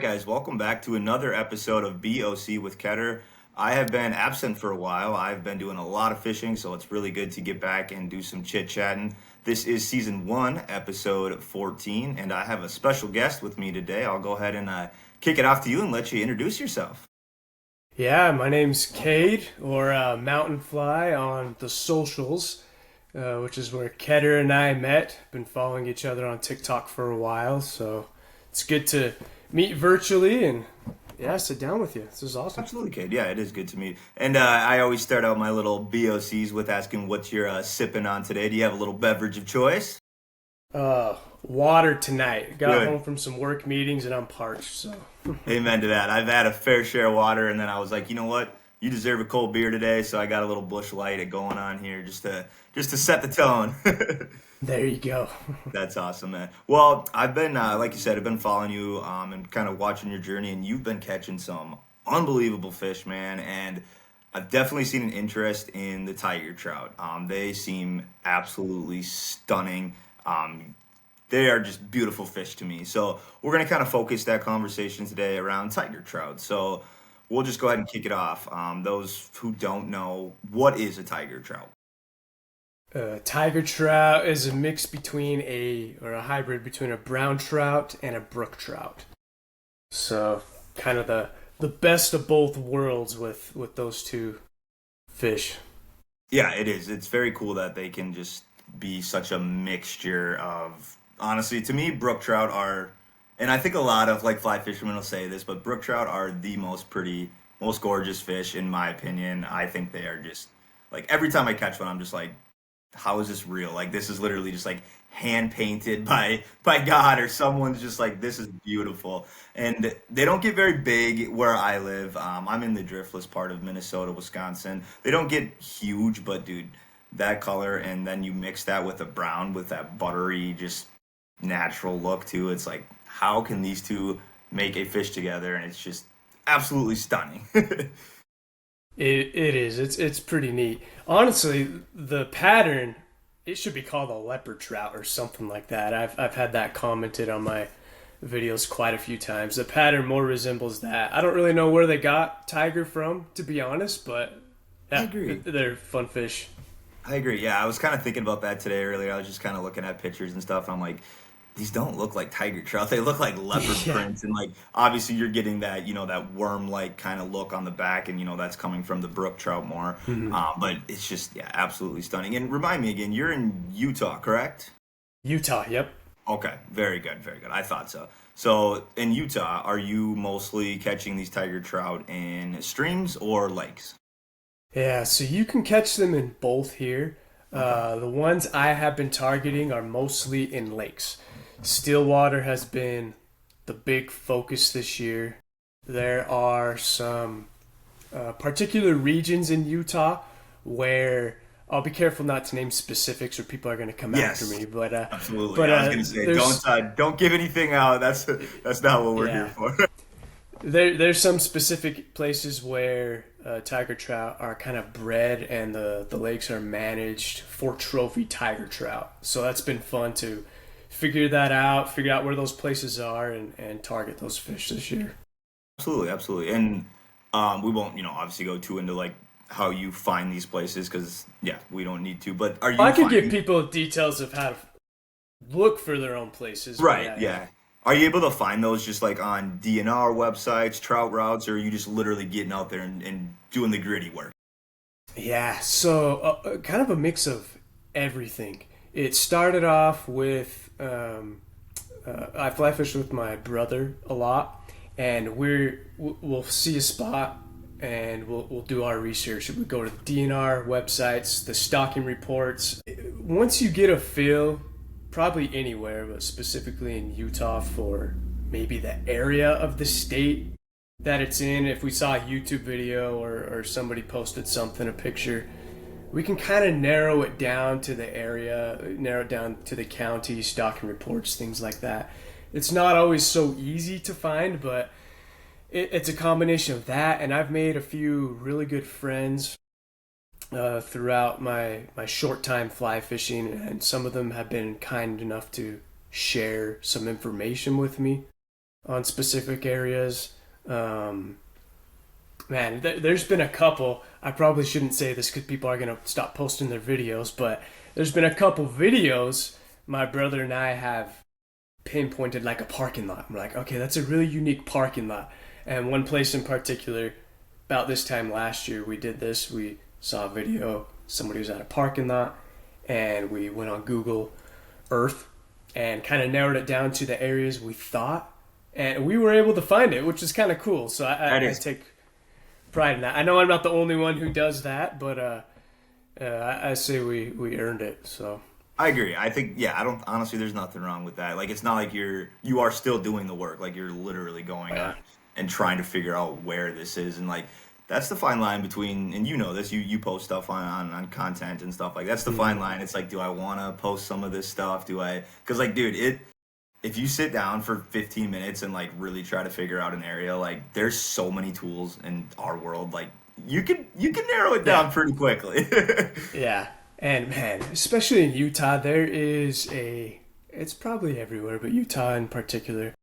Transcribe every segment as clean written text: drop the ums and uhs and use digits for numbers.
guys, welcome back to another episode of BOC with Ketter. I have been absent for a while. I've been doing a lot of fishing, so it's really good to get back and do some chit-chatting. This is season 1, episode 14, and I have a special guest with me today. I'll go ahead and kick it off to you and let you introduce yourself. Yeah, my name's Cade, or Mountain Fly on the socials, which is where Ketter and I met. Been following each other on TikTok for a while, so it's good to meet virtually and sit down with you. This is awesome. Absolutely, Cade. Yeah, it is good to meet. And I always start out my little BOCs with asking what you're sipping on today. Do you have a little beverage of choice? Water tonight. Got Good. home from some work meetings and I'm parched, so. Amen to that. I've had a fair share of water, and then I was like, you know what? You deserve a cold beer today, so I got a little Busch Light going on here just to set the tone. There you go. That's awesome, man. Well, I've been, like you said, I've been following you and kind of watching your journey, and you've been catching some unbelievable fish, man. And I've definitely seen an interest in the Tiger Trout. They seem absolutely stunning. They are just beautiful fish to me. So we're going to kind of focus that conversation today around Tiger Trout. So we'll just go ahead and kick it off. Those who don't know, what is a Tiger Trout? Tiger trout is a mix between a hybrid between a brown trout and a brook trout. So kind of the best of both worlds with those two fish. Yeah, it is. It's very cool that they can just be such a mixture of, honestly, to me, brook trout are, and I think a lot of like fly fishermen will say this, but brook trout are the most pretty, most gorgeous fish in my opinion. I think they are just like every time I catch one, I'm just like, how is this real? Like this is literally just like hand painted by God, or someone's just like, this is beautiful. And they don't get very big where I live. I'm in the driftless part of Minnesota, Wisconsin. They don't get huge, but dude, that color, and then you mix that with a brown with that buttery, just natural look too. It's like, how can these two make a fish together? And it's just absolutely stunning. It is. It's pretty neat. Honestly, the pattern, it should be called a leopard trout or something like that. I've had that commented on my videos quite a few times. The pattern more resembles that. I don't really know where they got tiger from, to be honest, but I yeah, agree. they're fun fish. I agree. Yeah, I was kind of thinking about that today earlier. I was just kind of looking at pictures and stuff, and I'm like, these don't look like tiger trout. They look like leopard Yeah. prints, and like obviously you're getting that, that worm-like kind of look on the back, and that's coming from the brook trout more. But it's just, yeah, absolutely stunning. And remind me again, you're in Utah, correct? Utah, yep. Okay, very good, very good. I thought so. So in Utah, are you mostly catching these tiger trout in streams or lakes? Yeah, so you can catch them in both here. The ones I have been targeting are mostly in lakes. Stillwater has been the big focus this year. There are some particular regions in Utah where I'll be careful not to name specifics or people are going to come after me. But Absolutely. but I was gonna say, don't give anything out. That's not what we're here for. there's some specific places where tiger trout are kind of bred and the lakes are managed for trophy tiger trout. So that's been fun to figure out where those places are and target those fish this year. Absolutely, absolutely. And we won't, obviously go too into like how you find these places because we don't need to. But are you? I could give people details of how to look for their own places. Right. Yeah. Are you able to find those just like on DNR websites, trout routes, or are you just literally getting out there and doing the gritty work? Yeah, so kind of a mix of everything. It started off with I fly fish with my brother a lot, and we'll see a spot and we'll do our research. We go to the DNR websites, the stocking reports. Once you get a feel, probably anywhere, but specifically in Utah for maybe the area of the state that it's in. If we saw a YouTube video or somebody posted something, a picture, we can kind of narrow it down to the area, narrow it down to the county, stocking reports, things like that. It's not always so easy to find, but it's a combination of that, and I've made a few really good friends throughout my short time fly fishing, and some of them have been kind enough to share some information with me. on specific areas. Um, Man, there's been a couple. I probably shouldn't say this because people are gonna stop posting their videos, but there's been a couple videos my brother and I have pinpointed like a parking lot. We're like, okay, that's a really unique parking lot. And one place in particular, about this time last year, we did this. We saw a video. Somebody was at a parking lot, and we went on Google Earth and kind of narrowed it down to the areas we thought, and we were able to find it, which is kind of cool. So I take pride in that. I know I'm not the only one who does that, but I say we earned it. So I agree. I think, yeah, I don't, honestly, there's nothing wrong with that. Like, it's not like you are still doing the work. Like, you're literally going yeah, on and trying to figure out where this is. And, like, that's the fine line between, and you know this, you post stuff on content and stuff like that's the fine line. It's like, do I want to post some of this stuff? Because, like, dude, if you sit down for 15 minutes and, like, really try to figure out an area, like, there's so many tools in our world. Like, you can narrow it down yeah, pretty quickly. yeah. And man, especially in Utah, there is a. It's probably everywhere, but Utah in particular,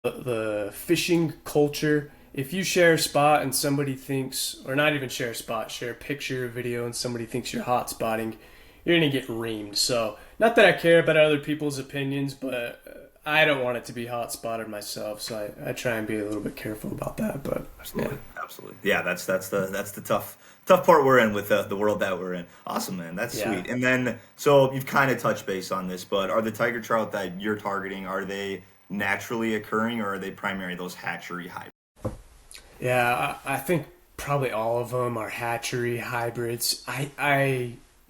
the fishing culture. If you share a spot and somebody thinks, or not even share a spot, share a picture or video, and somebody thinks you're hot spotting, you're gonna get reamed. So, not that I care about other people's opinions, but I don't want it to be hot spotted myself. So I try and be a little bit careful about that. But yeah, Absolutely, absolutely. Yeah, that's the tough part we're in with the world that we're in. Awesome, man. That's yeah. sweet. And then, so you've kind of touched base on this, but are the tiger trout that you're targeting, are they naturally occurring, or are they primarily those hatchery hybrids? Yeah, I think probably all of them are hatchery hybrids.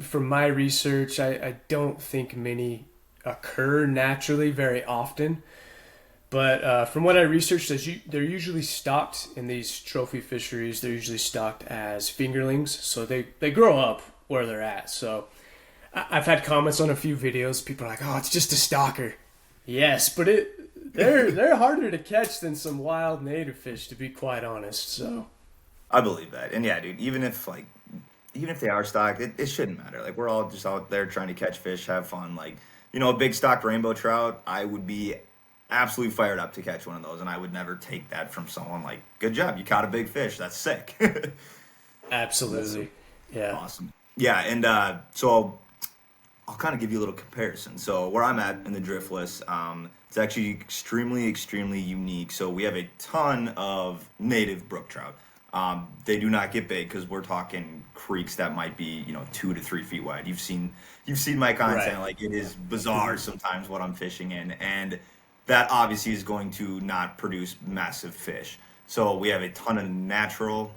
From my research, I don't think many occur naturally very often. But from what I researched, they're usually stocked in these trophy fisheries. They're usually stocked as fingerlings, so they grow up where they're at. So I've had comments on a few videos. People are like, "Oh, it's just a stalker." Yes, but they're harder to catch than some wild native fish, to be quite honest. So I believe that. And yeah, dude, even if they are stocked, it shouldn't matter. Like, we're all just out there trying to catch fish, have fun. Like, a big stocked rainbow trout, I would be absolutely fired up to catch one of those, and I would never take that from someone. Like, good job, you caught a big fish. That's sick. That's absolutely, yeah, awesome. Yeah, and so I'll kind of give you a little comparison. So where I'm at in the driftless, it's actually extremely, extremely unique. So we have a ton of native brook trout. They do not get big because we're talking creeks that might be 2 to 3 feet wide. You've seen my content. right. Like, it is bizarre sometimes what I'm fishing in, and that obviously is going to not produce massive fish. So we have a ton of natural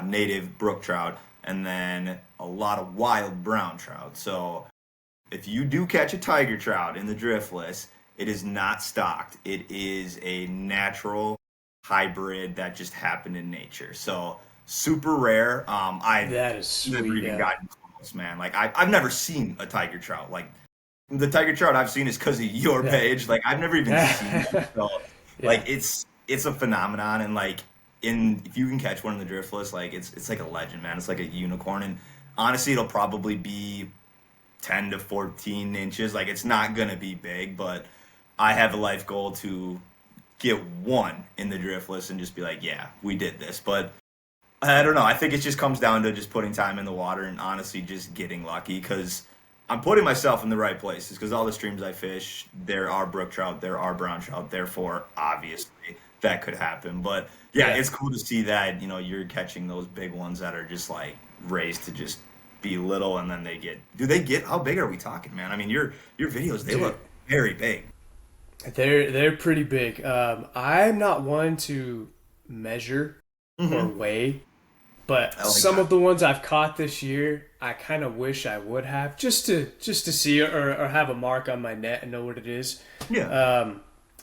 native brook trout, and then a lot of wild brown trout. So if you do catch a tiger trout in the driftless, it is not stocked. It is a natural hybrid that just happened in nature. So super rare. I've That is never sweet. even Yeah, gotten close, man. Like, I've never seen a tiger trout. Like, the tiger trout I've seen is because of your page. Like, I've never even seen them. yeah, So, like, yeah. it's a phenomenon, and like, in if you can catch one in the driftless, like, it's like a legend, man. It's like a unicorn, and honestly, it'll probably be 10 to 14 inches. Like, it's not gonna be big, but I have a life goal to get one in the driftless and just be like, yeah, we did this. But I don't know. I think it just comes down to just putting time in the water and honestly just getting lucky, because I'm putting myself in the right places, because all the streams I fish, there are brook trout, there are brown trout. Therefore, obviously, that could happen. But yeah, Yeah. it's cool to see that you're catching those big ones that are just like raised to just be little, and then do they get, how big are we talking, man? I mean, your videos, they Dude, look very big. they're pretty big. I'm not one to measure or Hmm. weigh, but I like some that. of the ones I've caught this year, I kind of wish I would have, just to see or have a mark on my net and know what it is. Yeah. Um,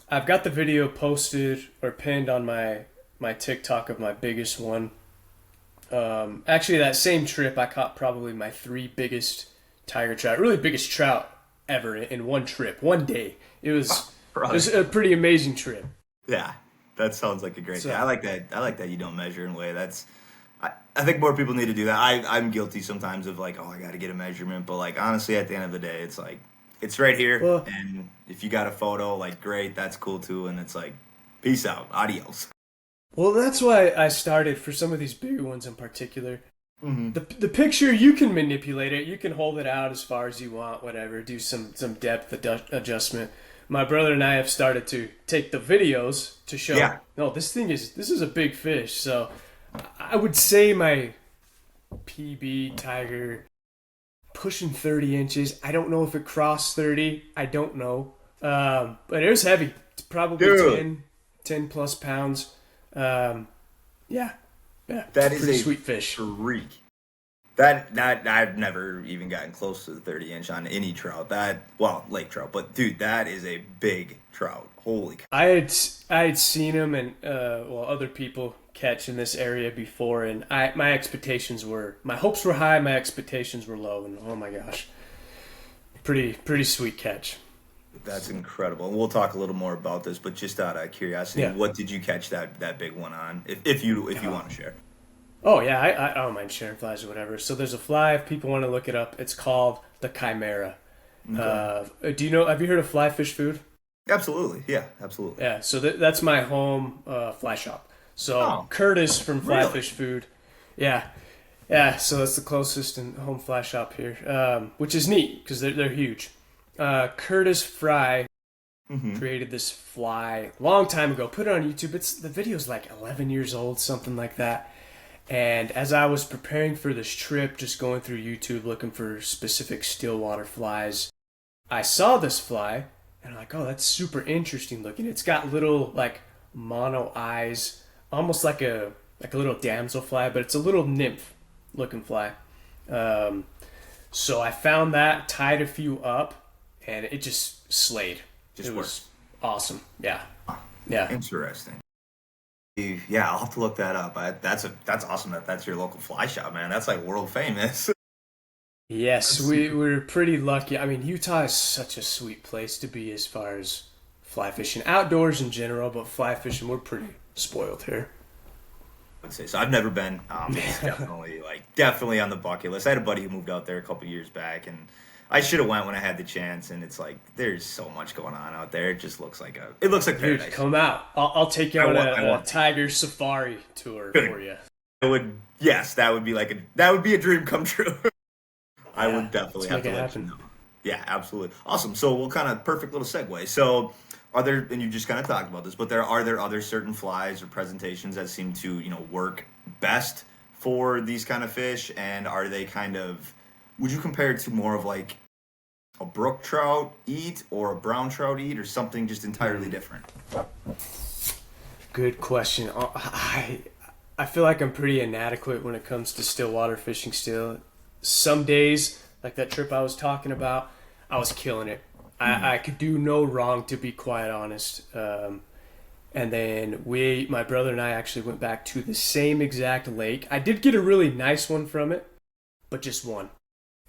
I've got the video posted or pinned on my TikTok of my biggest one. Actually, that same trip, I caught probably my three biggest tiger trout, really biggest trout ever in one trip, one day. It was it Brother. was a pretty amazing trip. Yeah, that sounds like a great day. I So like that. I like that you don't measure and weigh. I think more people need to do that. I'm guilty sometimes of like, oh, I got to get a measurement, but like, honestly, at the end of the day, it's right here, well, and if you got a photo, like, great, that's cool too, and it's like, Peace out. Adios. Well, that's why I started for some of these bigger ones in particular. The picture, you can manipulate it. You can hold it out as far as you want, whatever. Do some depth adjustment. My brother and I have started to take the videos to show. Yeah. No, this is a big fish. So I would say my PB Tiger pushing 30 inches. I don't know if it crossed 30. I don't know. But it was heavy. It's probably Dude. 10 plus pounds. Yeah. That is pretty a sweet fish. freak. That I've never even gotten close to the 30-inch on any trout. Lake trout, but dude, that is a big trout. Holy cow. I had seen him and other people catch in this area before, and my hopes were high, my expectations were low, and oh my gosh, pretty sweet catch. That's incredible. And we'll talk a little more about this, but just out of curiosity, what did you catch that big one on? If you want to share. Oh yeah, I don't mind sharing flies or whatever. So there's a fly, if people want to look it up, it's called the Chimera. Okay. Have you heard of Fly Fish Food? Absolutely. Yeah, absolutely. Yeah, so that's my home fly shop. So Curtis from Fly Fish Food. Yeah, so that's the closest and home fly shop here, which is neat because they're huge. Curtis Fry created this fly a long time ago, put it on YouTube. The video's like 11 years old, something like that. And as I was preparing for this trip, just going through YouTube looking for specific stillwater flies, I saw this fly and I'm like, oh, that's super interesting looking. It's got little like mono eyes, almost like a little damselfly, but it's a little nymph looking fly. So I found that, tied a few up, and it just slayed. It was awesome. Yeah. Interesting. Yeah, I'll have to look that up. That's awesome that's your local fly shop, man. That's like world famous. Yes, we're pretty lucky. I mean, Utah is such a sweet place to be as far as fly fishing, outdoors in general, but fly fishing, we're pretty spoiled here. I would say so. I've never been. It's definitely on the bucket list. I had a buddy who moved out there a couple years back, and I should have went when I had the chance. And it's like there's so much going on out there. It just looks like paradise. Dude, come out. I'll take you on a tiger safari tour for you. That would be a dream come true. I would definitely have to let you know. Yeah, absolutely. Awesome. So we'll kind of perfect little segue. So and you just kind of talked about this, but are there other certain flies or presentations that seem to, work best for these kind of fish? And are they would you compare it to more of like a brook trout eat or a brown trout eat or something just entirely different? Good question. I feel like I'm pretty inadequate when it comes to stillwater fishing still. Some days, like that trip I was talking about, I was killing it. I could do no wrong, to be quite honest. And then my brother and I actually went back to the same exact lake. I did get a really nice one from it, but just one.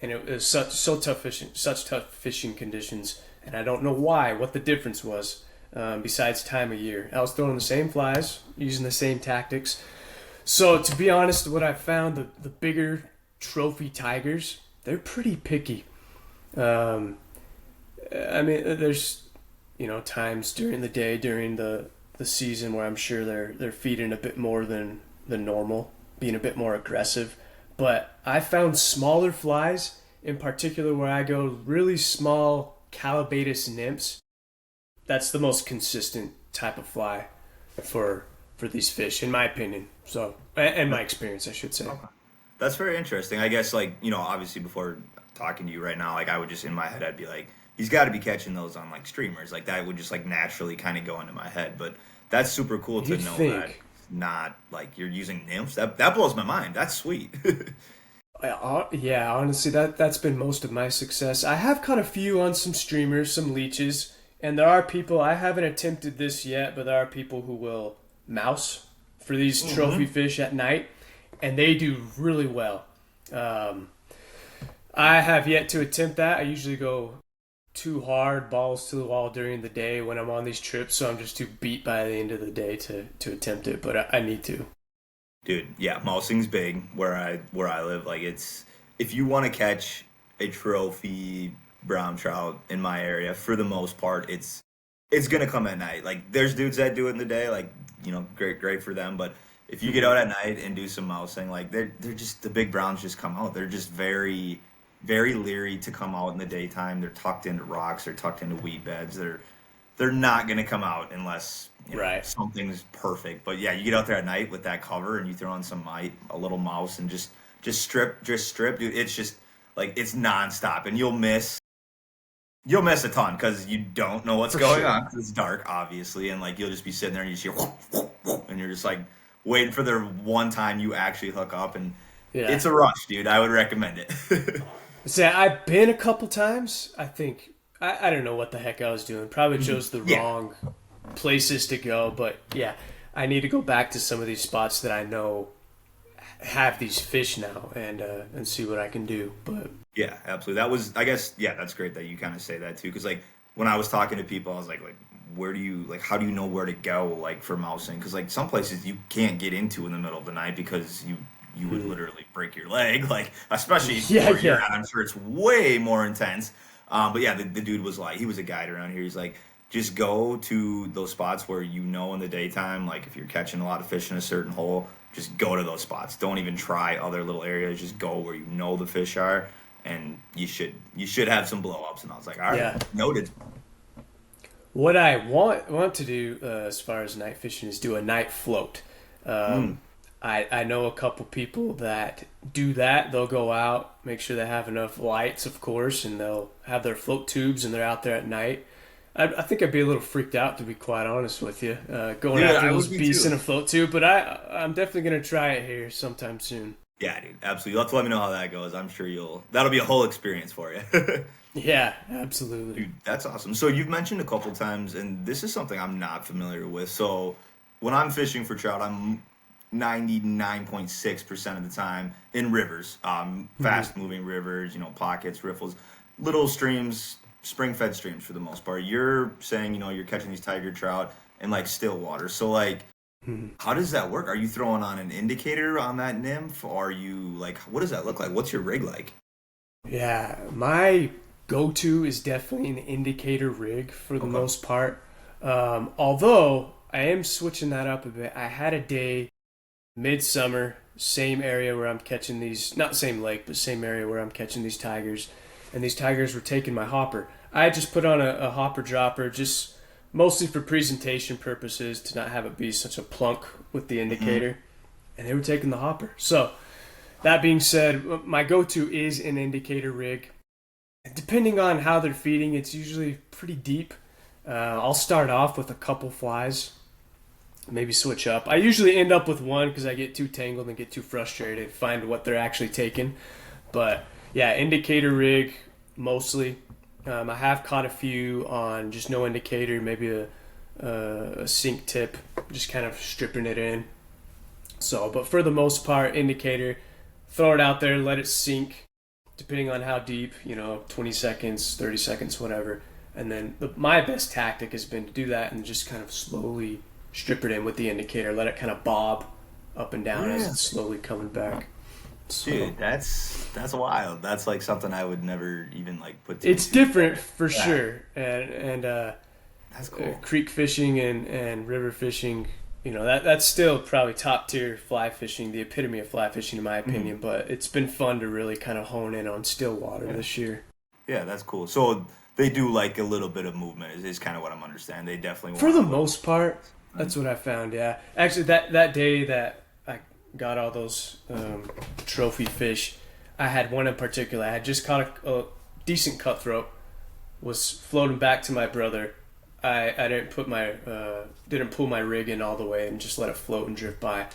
And it was such tough fishing conditions. And I don't know what the difference was, besides time of year. I was throwing the same flies, using the same tactics. So to be honest, what I found, the bigger trophy tigers, they're pretty picky. I mean, there's times during the day during the season where I'm sure they're feeding a bit more than normal, being a bit more aggressive. But I found smaller flies, in particular where I go, really small calabatus nymphs. That's the most consistent type of fly for these fish, in my opinion. So, and my experience, I should say. Okay. That's very interesting. I guess, obviously before talking to you right now, I would just, in my head, I'd be like, he's got to be catching those on, streamers. That would just, naturally kind of go into my head. But that's super cool to know that not, you're using nymphs. That blows my mind. That's sweet. Yeah, honestly, that's been most of my success. I have caught a few on some streamers, some leeches, and there are people, I haven't attempted this yet, but there are people who will mouse for these trophy fish at night. And they do really well. I have yet to attempt that. I usually go too hard, balls to the wall during the day when I'm on these trips, so I'm just too beat by the end of the day to attempt it, but I need to. Dude, yeah, mousing's big where I live. If you want to catch a trophy brown trout in my area, for the most part, it's it's gonna come at night. Like there's dudes that do it in the day, like great for them. But if you get out at night and do some mousing, like they're just the big browns just come out. They're just very leery to come out in the daytime. They're tucked into rocks. They're tucked into weed beds. They're not gonna come out unless Right. something's perfect. But yeah, you get out there at night with that cover and you throw on some might, a little mouse, and just strip, dude. It's just like it's nonstop, and you'll miss a ton because you don't know what's For going sure. on 'cause it's dark, obviously, and like you'll just be sitting there and you just hear, whoop, whoop, whoop, and you're just like waiting for the one time you actually hook up, and Yeah. it's a rush, dude. I would recommend it. See, I've been a couple times. I think I don't know what the heck I was doing. Probably chose the Yeah. wrong places to go. But yeah, I need to go back to some of these spots that I know have these fish now and see what I can do. But Yeah, absolutely. That was, I guess, yeah, that's great that you kind of say that too. Because like when I was talking to people, I was like, where do you like? How do you know where to go like for mousing? Because like some places you can't get into in the middle of the night because you would literally break your leg. Like especially Yeah, where you're yeah. at, I'm sure it's way more intense. But yeah, the dude was like, he was a guide around here. He's like, just go to those spots where in the daytime, like if you're catching a lot of fish in a certain hole, just go to those spots. Don't even try other little areas. Just go where you know the fish are, and you should have some blow ups. And I was like, all right, Yeah. noted. What I want to do as far as night fishing is do a night float. Mm, I know a couple people that do that. They'll go out, make sure they have enough lights, of course, and they'll have their float tubes and they're out there at night. I think I'd be a little freaked out, to be quite honest with you, going dude, after I those would be beasts too. in a float tube. But I'm definitely gonna try it here sometime soon. Yeah, dude, absolutely. You'll have to let me know how that goes. I'm sure that'll be a whole experience for you. Yeah, absolutely. Dude, that's awesome. So you've mentioned a couple times, and this is something I'm not familiar with. So when I'm fishing for trout, I'm 99.6% of the time in rivers, fast moving rivers, pockets, riffles, little streams, spring fed streams for the most part. You're saying, you're catching these tiger trout in like still water. So like, how does that work? Are you throwing on an indicator on that nymph? Are you like, what does that look like? What's your rig like? Yeah, my go-to is definitely an indicator rig for the Okay. most part. Although I am switching that up a bit. I had a day midsummer, same area where I'm catching these, not same lake, but same area where I'm catching these tigers, and these tigers were taking my hopper. I just put on a hopper dropper, just mostly for presentation purposes, to not have it be such a plunk with the Hmm. indicator, and they were taking the hopper. So that being said, my go-to is an indicator rig. Depending on how they're feeding, it's usually pretty deep. I'll start off with a couple flies, maybe switch up. I usually end up with one because I get too tangled and get too frustrated, find what they're actually taking. But yeah, indicator rig mostly. I have caught a few on just no indicator, maybe a sink tip, just kind of stripping it in. So, but for the most part, indicator, throw it out there, let it sink, depending on how deep, 20 seconds, 30 seconds, whatever. And then my best tactic has been to do that and just kind of slowly strip it in with the indicator, let it kind of bob up and down as Yeah. it's slowly coming back. So Dude, that's wild. That's like something I would never even like put two and it's two different together. for Yeah, sure. And that's cool. creek fishing and river fishing, that's still probably top tier fly fishing, the epitome of fly fishing in my Mhm. opinion. But it's been fun to really kind of hone in on still water Yeah. this year. Yeah, that's cool. So they do like a little bit of movement is kind of what I'm understanding. They definitely For the want a little most part, something. that's what I found. Yeah, actually, that day that I got all those trophy fish, I had one in particular. I had just caught a decent cutthroat. Was floating back to my brother. I didn't pull my rig in all the way and just let it float and drift by.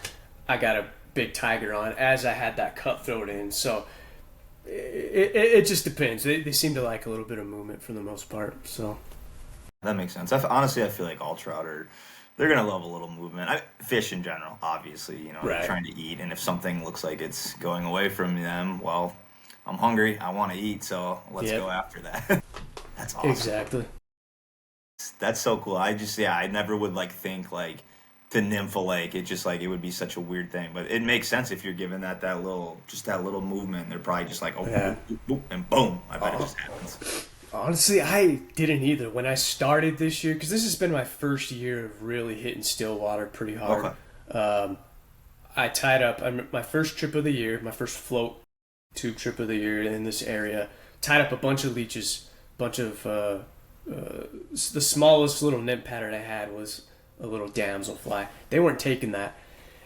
I got a big tiger on as I had that cutthroat in. So it just depends. They seem to like a little bit of movement for the most part. So That makes sense. Honestly, I feel like all trout they're gonna love a little movement. Fish in general, obviously, they're right. trying to eat, and if something looks like it's going away from them, well, I'm hungry. I want to eat, so let's go Yep. after that. That's awesome. Exactly. That's so cool. I never would like think like to nymph a lake. It just like it would be such a weird thing, but it makes sense if you're given that little movement. They're probably just like oh, Yeah. boop, boop, boop, and boom. I bet it Oh, just happens. Honestly, I didn't either. When I started this year, because this has been my first year of really hitting still water pretty hard. Okay. Um, I tied up my first trip of the year, my first float tube trip of the year in this area. Tied up a bunch of leeches, bunch of the smallest little nymph pattern I had was a little damselfly. They weren't taking that,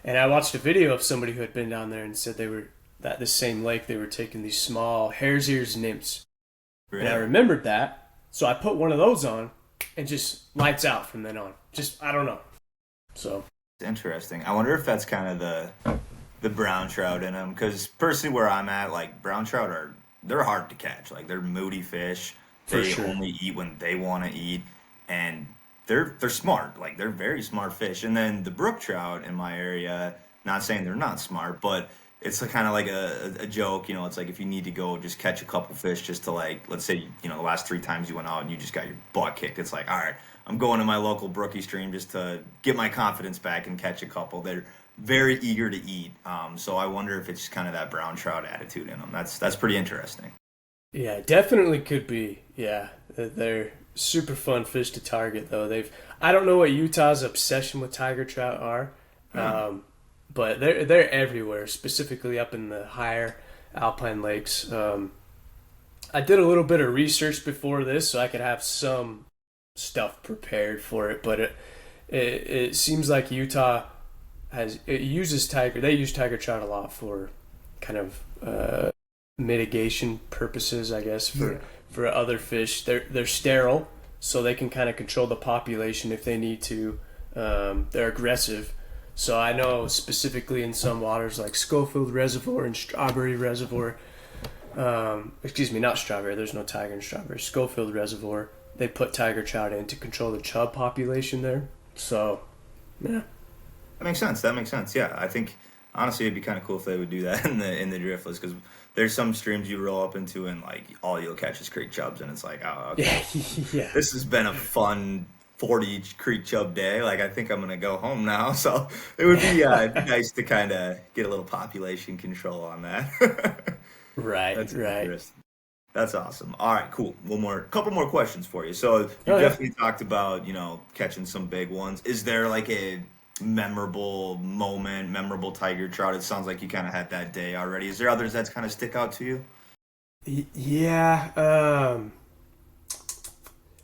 and I watched a video of somebody who had been down there and said they were at this same lake. They were taking these small hare's ears nymphs, Really? and I remembered that, so I put one of those on, and just lights out from then on. Just I don't know. So Interesting. I wonder if that's kind of the brown trout in them. Because personally, where I'm at, like brown trout they're hard to catch. Like they're moody fish. For They sure. only eat when they want to eat, and they're smart. Like they're very smart fish. And then the brook trout in my area, not saying they're not smart, but it's kind of like a joke. It's like if you need to go just catch a couple fish just to like, let's say, the last 3 times you went out and you just got your butt kicked. It's like, all right, I'm going to my local brookie stream just to get my confidence back and catch a couple. They're very eager to eat. So I wonder if it's kind of that brown trout attitude in them. That's pretty interesting. yeah, definitely could be. Yeah, they're super fun fish to target though. I don't know what Utah's obsession with tiger trout are, but they're everywhere. Specifically up in the higher alpine lakes. I did a little bit of research before this so I could have some stuff prepared for it, but it seems like Utah uses tiger. They use tiger trout a lot for kind of mitigation purposes, I guess, for other fish. They're sterile, so they can kind of control the population if they need to. They're aggressive. So I know specifically in some waters like Schofield Reservoir and Strawberry Reservoir, excuse me, not Strawberry, there's no tiger in Strawberry, Schofield Reservoir, they put tiger trout in to control the chub population there. So, yeah. That makes sense. Yeah, I think honestly it'd be kind of cool if they would do that in the driftless, because there's some streams you roll up into and like all you'll catch is creek chubs, and it's like, oh, okay, Yeah. this has been a fun 40 creek chub day. Like I think I'm gonna go home now. So it would be nice to kind of get a little population control on that. Right, That's right. interesting. That's awesome. All right, cool. Couple more questions for you. So you Oh, yeah. definitely talked about, catching some big ones. Is there like a memorable moment, memorable tiger trout? It sounds like you kind of had that day already. Is there others that kind of stick out to you? Yeah,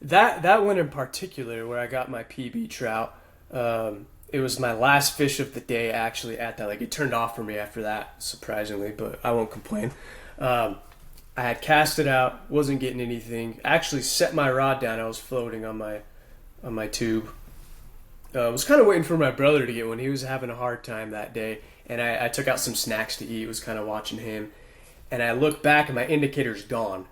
that one in particular where I got my PB trout, it was my last fish of the day actually at that. Like it turned off for me after that, surprisingly, but I won't complain. I had cast it out, wasn't getting anything. Actually set my rod down. I was floating on my tube. Was kind of waiting for my brother to get one. He was having a hard time that day, and I took out some snacks to eat. Was kind of watching him, and I look back and my indicator's gone.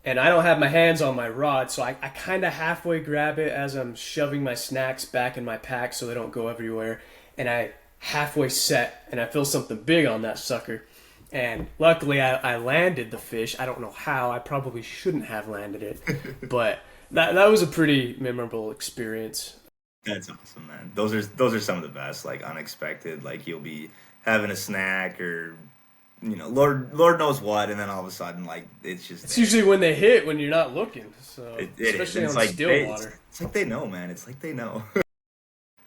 And I don't have my hands on my rod, so I kind of halfway grab it as I'm shoving my snacks back in my pack so they don't go everywhere. And I halfway set, and I feel something big on that sucker. And luckily, I landed the fish. I don't know how. I probably shouldn't have landed it. But that was a pretty memorable experience. That's awesome, man. Those are some of the best, like unexpected. Like you'll be having a snack or Lord knows what, and then all of a sudden, like it's just It's there. usually when they hit when you're not looking. So It is. especially It's on like still water. It's like they know, man. It's like they know.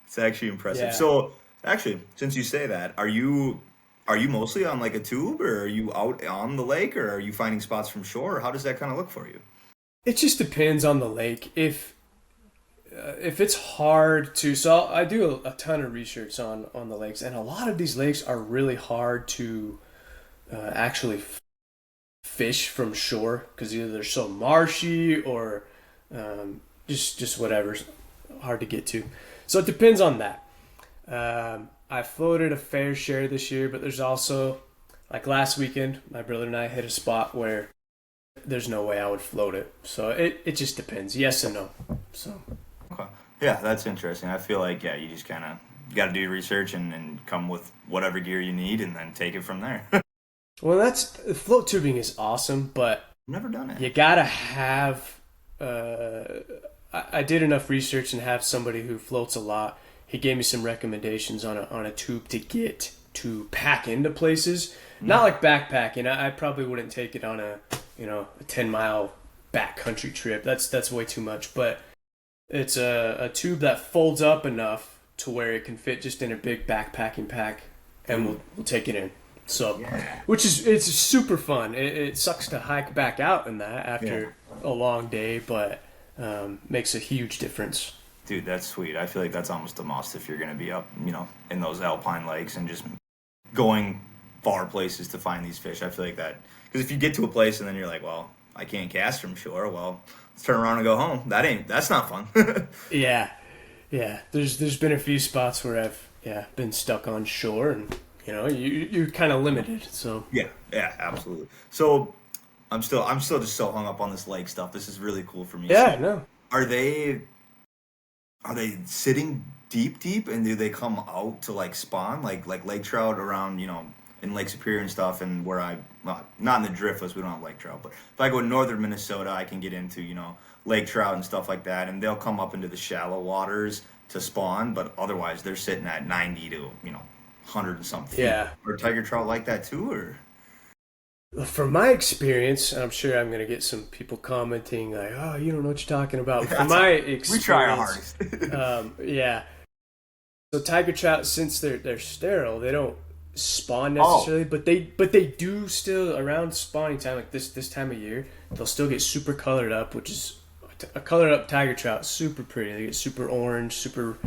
It's actually impressive. Yeah. So, actually, since you say that, are you mostly on like a tube, or are you out on the lake, or are you finding spots from shore? Or how does that kind of look for you? It just depends on the lake. If it's hard to, so I do a ton of research on the lakes, and a lot of these lakes are really hard to actually fish from shore because either they're so marshy or just whatever, hard to get to. So it depends on that. I floated a fair share this year, but there's also, like last weekend, my brother and I hit a spot where there's no way I would float it. So it just depends, yes and no. So. Okay. Yeah, that's interesting. I feel like you just kind of got to do your research and come with whatever gear you need, and then take it from there. Well, float tubing is awesome, but Never done it. you gotta have. I did enough research and have somebody who floats a lot. He gave me some recommendations on a tube to get to pack into places. Not like backpacking. I probably wouldn't take it on a 10-mile backcountry trip. That's way too much. But it's a tube that folds up enough to where it can fit just in a big backpacking pack, and we'll take it in. So, it's super fun. It sucks to hike back out in that after a long day, but makes a huge difference. Dude, that's sweet. I feel like that's almost a must if you're going to be up, in those alpine lakes and just going far places to find these fish. I feel like that, because if you get to a place and then you're like, well, I can't cast from shore, well, let's turn around and go home. That's not fun. Yeah. There's been a few spots where I've been stuck on shore, and you're kind of limited. So yeah, absolutely. So I'm still just so hung up on this lake stuff. This is really cool for me. Yeah, so, no. Are they sitting deep, and do they come out to like spawn like lake trout around in Lake Superior and stuff, and where not in the Driftless, we don't have lake trout, but if I go to northern Minnesota, I can get into lake trout and stuff like that, and they'll come up into the shallow waters to spawn, but otherwise they're sitting at 90 to 100 and something. Yeah. Are tiger trout like that too, or? From my experience, I'm sure I'm going to get some people commenting like, "Oh, you don't know what you're talking about." From my experience, we try our hardest. Yeah. So tiger trout, since they're sterile, they don't spawn necessarily, but they do still around spawning time, like this time of year, they'll still get super colored up, which is a colored up tiger trout, super pretty. They get super orange, super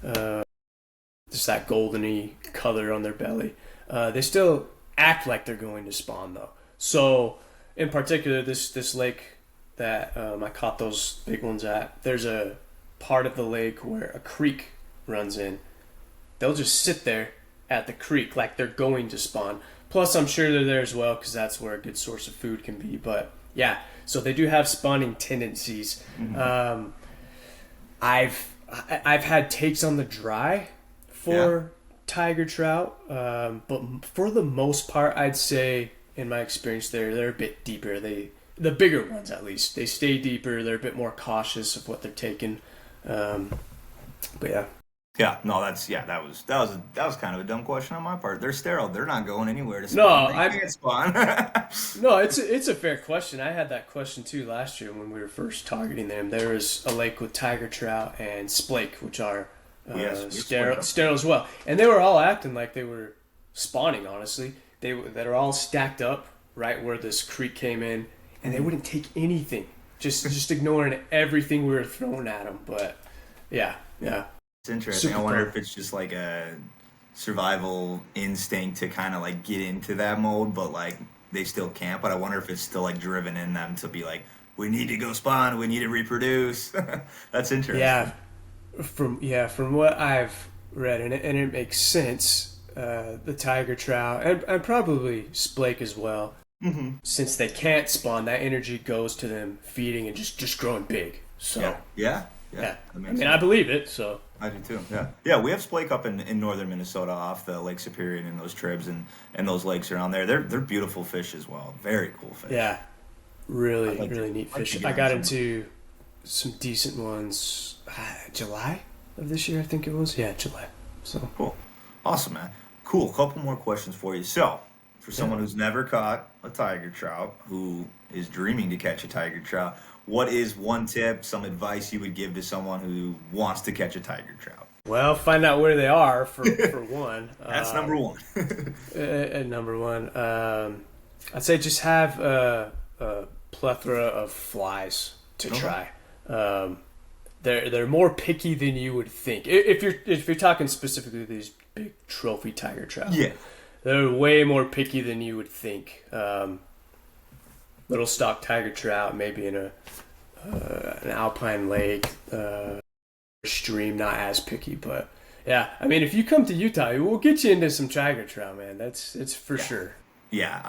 just that goldeny color on their belly. They still act like they're going to spawn though. So in particular, this lake that I caught those big ones at, there's a part of the lake where a creek runs in. They'll just sit there at the creek like they're going to spawn. Plus, I'm sure they're there as well because that's where a good source of food can be. But yeah, so they do have spawning tendencies. Mm-hmm. I've had takes on the dry for tiger trout, but for the most part, I'd say in my experience, they're a bit deeper. The bigger ones at least, they stay deeper. They're a bit more cautious of what they're taking. But yeah. Yeah, no, that was kind of a dumb question on my part. They're sterile. They're not going anywhere to spawn. No, they can't spawn. No, it's a fair question. I had that question too last year when we were first targeting them. There was a lake with tiger trout and splake, which are sterile as well, and they were all acting like they were spawning. Honestly, they were all stacked up right where this creek came in, and they wouldn't take anything, just ignoring everything we were throwing at them. But yeah. It's interesting. I wonder if it's just like a survival instinct to kind of like get into that mode, but like they still can't. But I wonder if it's still like driven in them to be like, we need to go spawn, we need to reproduce. That's interesting. Yeah, from what I've read, and it makes sense. The tiger trout and probably splake as well, since they can't spawn, that energy goes to them feeding and just growing big. So yeah. I mean, I believe it. So I do too. Yeah. We have splake up in northern Minnesota off the Lake Superior and those tribs and those lakes around there. They're beautiful fish as well. Very cool fish. Yeah, really neat fish. I got into some decent ones. July of this year, I think it was. Yeah, July. So cool, awesome, man. Cool. Couple more questions for you. So, for someone who's never caught a tiger trout, who is dreaming to catch a tiger trout, what is one tip, some advice you would give to someone who wants to catch a tiger trout? Well, find out where they are for one. That's number one. Number one, I'd say just have a plethora of flies to try. They're more picky than you would think. If you're talking specifically these big trophy tiger trout, they're way more picky than you would think. Little stock tiger trout, maybe in an alpine lake, stream, not as picky, but yeah. I mean, if you come to Utah, we'll get you into some tiger trout, man. It's for sure. Yeah,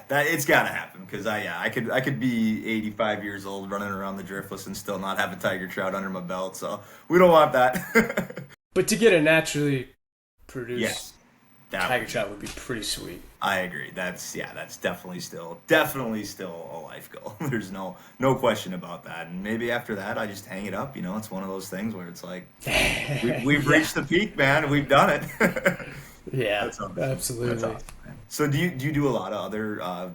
that it's got to happen because I could be 85 years old running around the Driftless and still not have a tiger trout under my belt. So we don't want that. But to get a naturally produced tiger trout would be pretty sweet. I agree. That's definitely still a life goal. There's no question about that. And maybe after that, I just hang it up. It's one of those things where it's like we've reached the peak, man. We've done it. Yeah, absolutely. That's awesome, man. So do you do a lot of other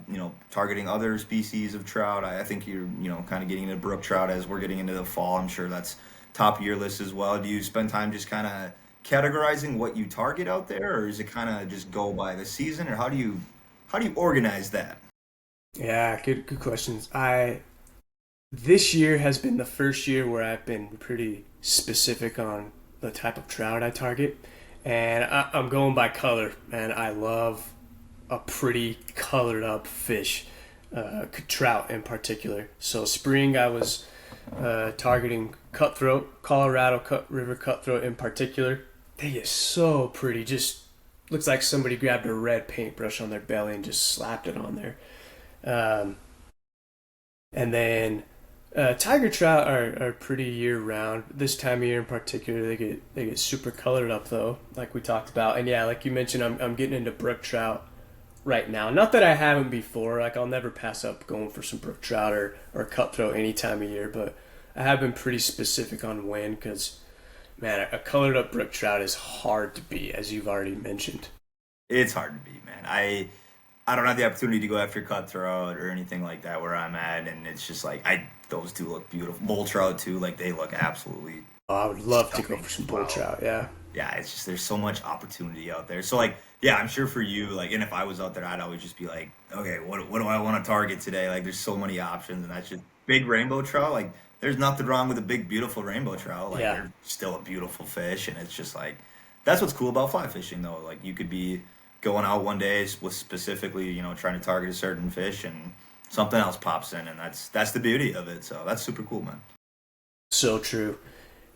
targeting other species of trout? I think you're kind of getting into brook trout as we're getting into the fall. I'm sure that's top of your list as well. Do you spend time just kind of categorizing what you target out there, or is it kind of just go by the season, or how do you organize that? Yeah, good questions. I This year has been the first year where I've been pretty specific on the type of trout I target, and I'm going by color. And I love a pretty colored up fish, trout in particular. So spring I was targeting cutthroat, Colorado River cutthroat in particular. They get so pretty. Just looks like somebody grabbed a red paintbrush on their belly and just slapped it on there. Um, and then tiger trout are pretty year round. This time of year in particular, they get super colored up though, like we talked about. And yeah, like you mentioned, I'm getting into brook trout right now. Not that I haven't before. Like I'll never pass up going for some brook trout or cutthroat any time of year, but I have been pretty specific on when because man, a colored up brook trout is hard to beat, as you've already mentioned. It's hard to beat, man. I don't have the opportunity to go after cutthroat or anything like that where I'm at, and it's just like I those do look beautiful. Bull trout too, like they look absolutely Oh, I would love to go stunning for some as bull well. trout. Yeah, Yeah, it's just there's so much opportunity out there. So like, yeah, I'm sure for you, like, and if I was out there, I'd always just be like, okay, what do I want to target today? Like, there's so many options, and that's just big rainbow trout. Like, there's nothing wrong with a big, beautiful rainbow trout. Like, yeah. they're still a beautiful fish, and it's just like that's what's cool about fly fishing, though. Like, you could be going out one day with specifically, trying to target a certain fish, and something else pops in, and that's the beauty of it. So that's super cool, man. So true.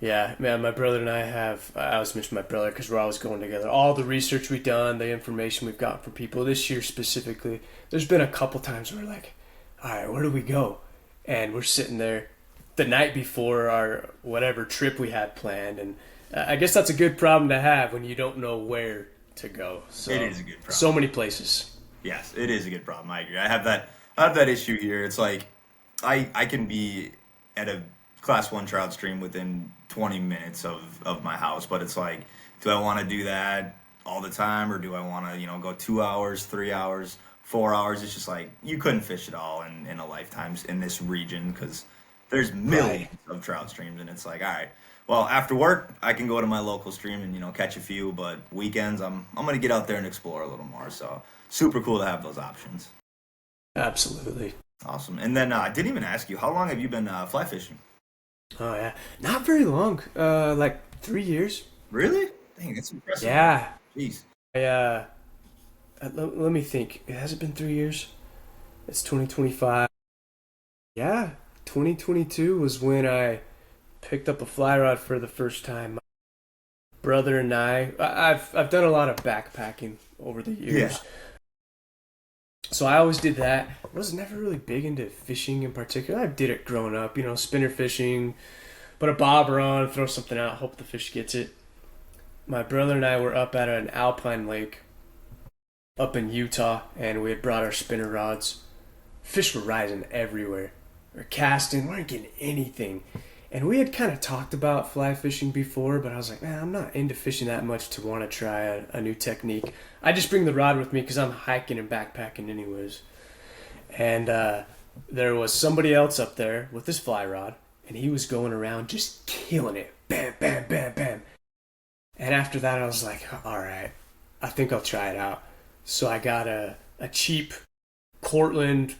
Yeah, man, my brother and I have, I always mention my brother because we're always going together. All the research we've done, the information we've got from people this year specifically, there's been a couple times where we're like, all right, where do we go? And we're sitting there the night before our whatever trip we had planned. And I guess that's a good problem to have when you don't know where to go. It So, is a good so problem. many places. Yes, it is a good problem. I agree. I have that issue here. It's like I can be at a class one trout stream within 20 minutes of my house, but it's like, do I want to do that all the time, or do I want to go 2 hours, 3 hours, 4 hours? It's just like you couldn't fish it all in a lifetime in this region because there's Right. millions of trout streams, and it's like, all right. Well, after work, I can go to my local stream and catch a few, but weekends, I'm gonna get out there and explore a little more. So super cool to have those options. Absolutely. Awesome. And then I didn't even ask you, how long have you been fly fishing? Oh, yeah. Not very long. Like 3 years. Really? Dang, that's impressive, man. Yeah. Jeez. Let me think. Has it been 3 years? It's 2025. Yeah, 2022 was when I picked up a fly rod for the first time. My brother and I've done a lot of backpacking over the Yeah. years, so I always did that. I was never really big into fishing in particular. I did it growing up, spinner fishing, put a bobber on, throw something out, hope the fish gets it. My brother and I were up at an alpine lake up in Utah, and we had brought our spinner rods. Fish were rising everywhere. We're casting, we weren't getting anything. And we had kind of talked about fly fishing before, but I was like, man, I'm not into fishing that much to want to try a new technique. I just bring the rod with me because I'm hiking and backpacking anyways. And there was somebody else up there with his fly rod, and he was going around just killing it. Bam, bam, bam, bam. And after that, I was like, all right, I think I'll try it out. So I got a cheap Cortland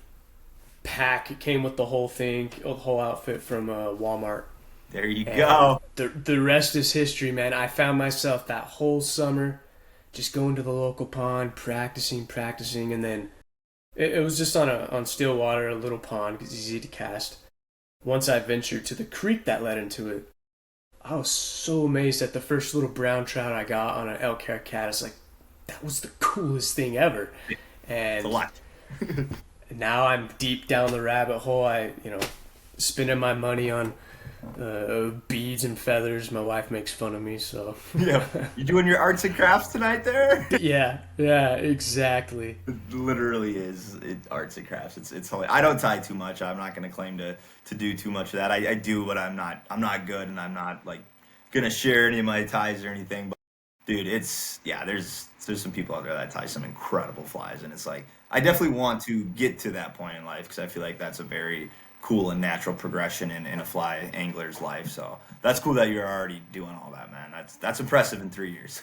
pack. It came with the whole thing, the whole outfit from Walmart. There you And go. the rest is history, man. I found myself that whole summer just going to the local pond, practicing, and then it was just on still water, a little pond, because it's easy to cast. Once I ventured to the creek that led into it, I was so amazed at the first little brown trout I got on an elk hair caddis. Like that was the coolest thing ever. It's a And lot. now I'm deep down the rabbit hole. Spending my money on beads and feathers. My wife makes fun of me, so Yeah. You doing your arts and crafts tonight there? yeah, exactly. It literally is arts and crafts. It's hilarious. I don't tie too much. I'm not going to claim to do too much of that. I do, but I'm not good, and I'm not like gonna share any of my ties or anything. Dude, it's yeah. There's some people out there that tie some incredible flies, and it's like I definitely want to get to that point in life because I feel like that's a very cool and natural progression in a fly angler's life. So that's cool that you're already doing all that, man. That's impressive in 3 years.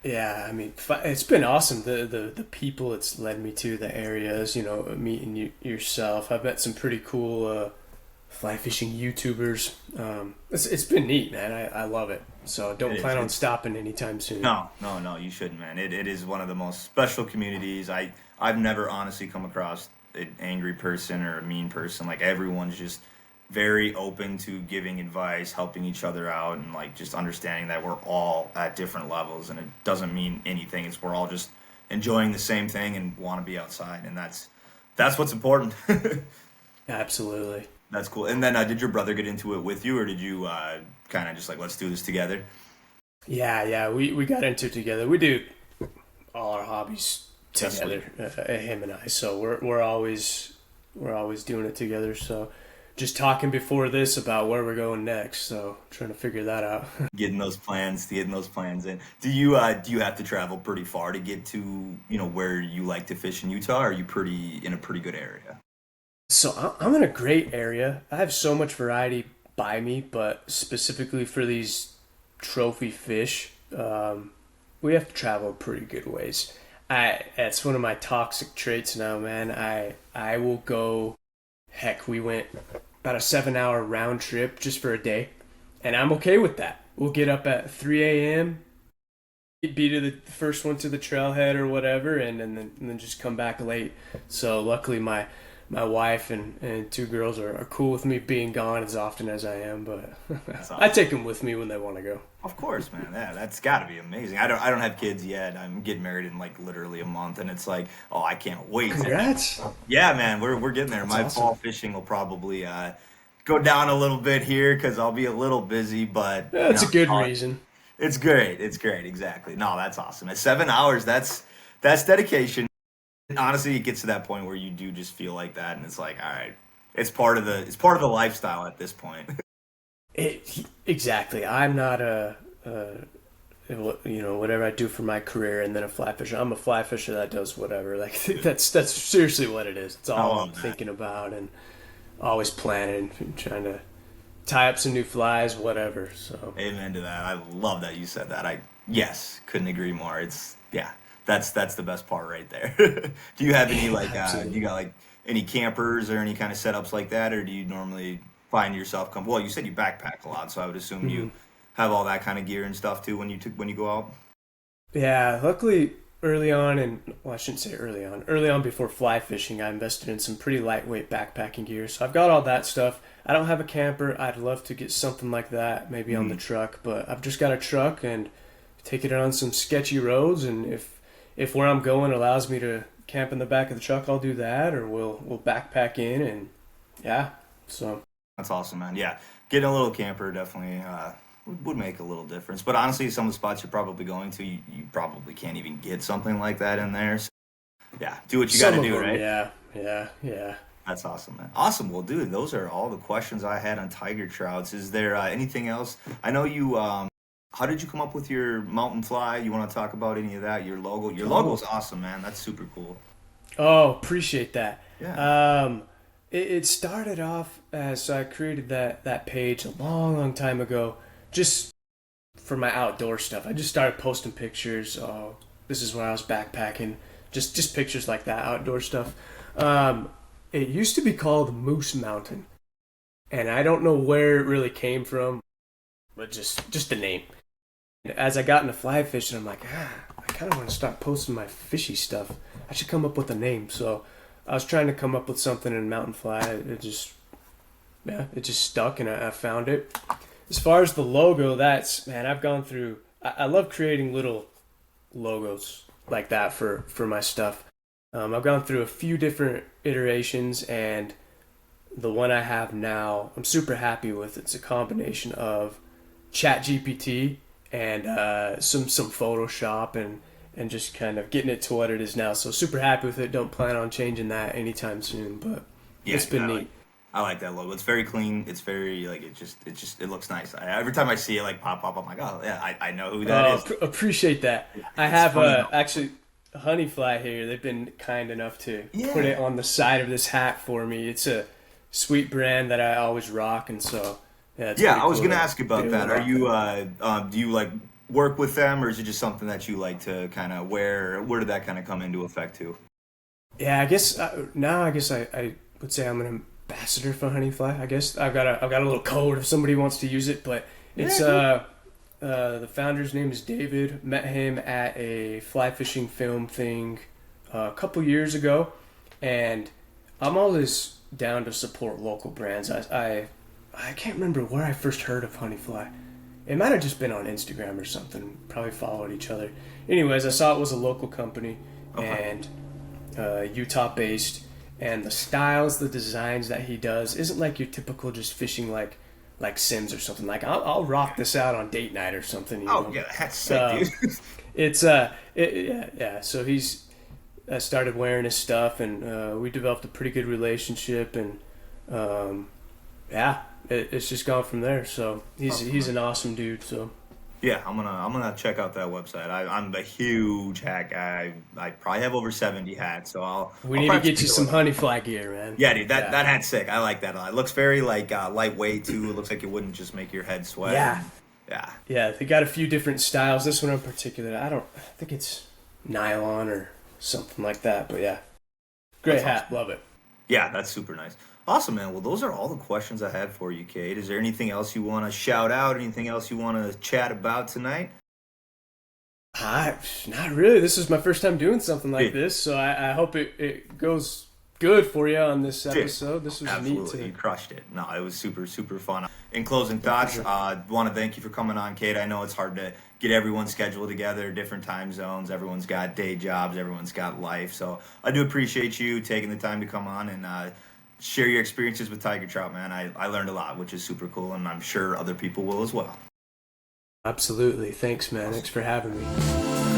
Yeah, I mean, it's been awesome. The people it's led me to, the areas, meeting yourself. I've met some pretty cool fly fishing YouTubers. It's been neat, man. I love it. So It don't is. plan on It's stopping anytime soon. no, you shouldn't, man. It is one of the most special communities. I've never honestly come across an angry person or a mean person. Like everyone's just very open to giving advice, helping each other out, and like just understanding that we're all at different levels, and it doesn't mean anything. It's we're all just enjoying the same thing and want to be outside, and that's what's important. Absolutely. That's cool. And then, did your brother get into it with you, or did you kind of just like let's do this together? Yeah. We got into it together. We do all our hobbies That's sweet. together, him and I. So we're always doing it together. So just talking before this about where we're going next. So trying to figure that out. Getting those plans in. Do you have to travel pretty far to get to where you like to fish in Utah? Or are you pretty in a pretty good area? So I'm in a great area. I have so much variety by me, but specifically for these trophy fish, we have to travel a pretty good ways. That's one of my toxic traits now, man. I will go. Heck, we went about a 7 hour round trip just for a day, and I'm okay with that. We'll get up at 3 a.m., be to the first one to the trailhead or whatever, and then just come back late. So luckily, my wife and two girls are cool with me being gone as often as I am, but That's I awesome. take them with me when they want to go. Of course, man. Yeah, that's got to be amazing. I don't have kids yet. I'm getting married in like literally a month, and it's like, oh, I can't wait. Congrats. Yeah, man, we're getting there. That's My awesome. fall fishing will probably go down a little bit here because I'll be a little busy, but That's a good reason. it's great. It's great. Exactly. No, that's awesome. At 7 hours, that's dedication. Honestly, it gets to that point where you do just feel like that, and it's like, all right, it's part of the lifestyle at this point. Exactly. I'm not whatever I do for my career and then a fly fisher. I'm a fly fisher that does whatever. Like that's seriously what it is. It's I all I'm love that. thinking about and always planning and trying to tie up some new flies, whatever. So Amen to that. I love that you said that. I yes, couldn't agree more. It's yeah, that's the best part right there. Do you have any like do you absolutely. got like any campers or any kind of setups like that, or do you normally find yourself come? Well, you said you backpack a lot, so I would assume Mhm. you have all that kind of gear and stuff too when you go out. Yeah, luckily early on, and well, I shouldn't say early on. Early on, before fly fishing, I invested in some pretty lightweight backpacking gear. So I've got all that stuff. I don't have a camper. I'd love to get something like that, maybe on the Mhm. truck. But I've just got a truck and take it on some sketchy roads. And if where I'm going allows me to camp in the back of the truck, I'll do that. Or we'll backpack in and yeah. So That's awesome, man. Yeah, getting a little camper definitely would make a little difference. But honestly, some of the spots you're probably going to, you probably can't even get something like that in there. So, yeah, do what you got some to of do, them, right? yeah. That's awesome, man. Awesome. Well, dude, those are all the questions I had on tiger trouts. Is there anything else? I know you. How did you come up with your mountain fly? You want to talk about any of that? Your logo. Your logo is Oh, awesome, man. That's super cool. oh, appreciate that. Yeah. It started off as I created that page a long time ago, just for my outdoor stuff. I just started posting pictures. Oh, this is when I was backpacking. Just pictures like that, outdoor stuff. Um, it used to be called Moose Mountain, and I don't know where it really came from, but just the name. As I got into fly fishing, I'm like, I kind of want to start posting my fishy stuff. I should come up with a name. So I was trying to come up with something in mountain fly. It just stuck, and I found it. As far as the logo, that's man, I've gone through. I love creating little logos like that for my stuff. I've gone through a few different iterations, and the one I have now, I'm super happy with. It's a combination of ChatGPT and some Photoshop and just kind of getting it to what it is now. So super happy with it. Don't plan on changing that anytime soon, but Yeah, it's you been gotta like neat. I like that logo. It's very clean. It's very like it looks nice. Every time I see it like pop up, I'm like, oh yeah, I know who that is. Appreciate that. I It's have funny how, actually Honey Fly here. They've been kind enough to put yeah. it on the side of this hat for me. It's a sweet brand that I always rock, and so yeah, it's Yeah, pretty I was cool gonna to ask be about able to that. Are rock you that. do you like work with them, or is it just something that you like to kind of wear? Where did that kind of come into effect too? Yeah, I guess now I guess I would say I'm an ambassador for Honey Fly. I guess I've got a little code if somebody wants to use it, but Yeah, it's cool. the founder's name is David. Met him at a fly fishing film thing a couple years ago, and I'm always down to support local brands. I can't remember where I first heard of Honeyfly. It might have just been on Instagram or something. Probably followed each other. Anyways, I saw it was a local company Okay. and Utah based, and the styles, the designs that he does isn't like your typical just fishing like Sims or something. Like I'll rock this out on date night or something. Oh yeah, that's sick, Um, dude. it's yeah. So he's I started wearing his stuff, and we developed a pretty good relationship, and um, yeah, it's just gone from there. So he's an awesome dude. So Yeah, I'm gonna check out that website. I'm a huge hat guy. I probably have over 70 hats, so we I'll need to probably get you take a some look. honey fly gear, man. Yeah, dude, Yeah, that hat's sick. I like that a lot. It looks very like lightweight too. It looks like it wouldn't just make your head sweat. yeah, And, yeah, yeah. They got a few different styles. This one in particular, I think it's nylon or something like that. But yeah, great that's awesome. hat, love it. Yeah, that's super nice. Awesome, man. Well, those are all the questions I had for you, Cade. Is there anything else you want to shout out? Anything else you want to chat about tonight? Not really. This is my first time doing something like Dude, this, so I hope it goes good for you on this dude, episode. This was neat absolutely. You to. crushed it. No, it was super, super fun. In closing Yeah, for thoughts, sure. want to thank you for coming on, Cade. I know it's hard to get everyone scheduled together, different time zones. Everyone's got day jobs, everyone's got life. So I do appreciate you taking the time to come on and share your experiences with Tiger Trout, man. I learned a lot, which is super cool, and I'm sure other people will as well. Absolutely. Thanks, man. Thanks Awesome. for having me.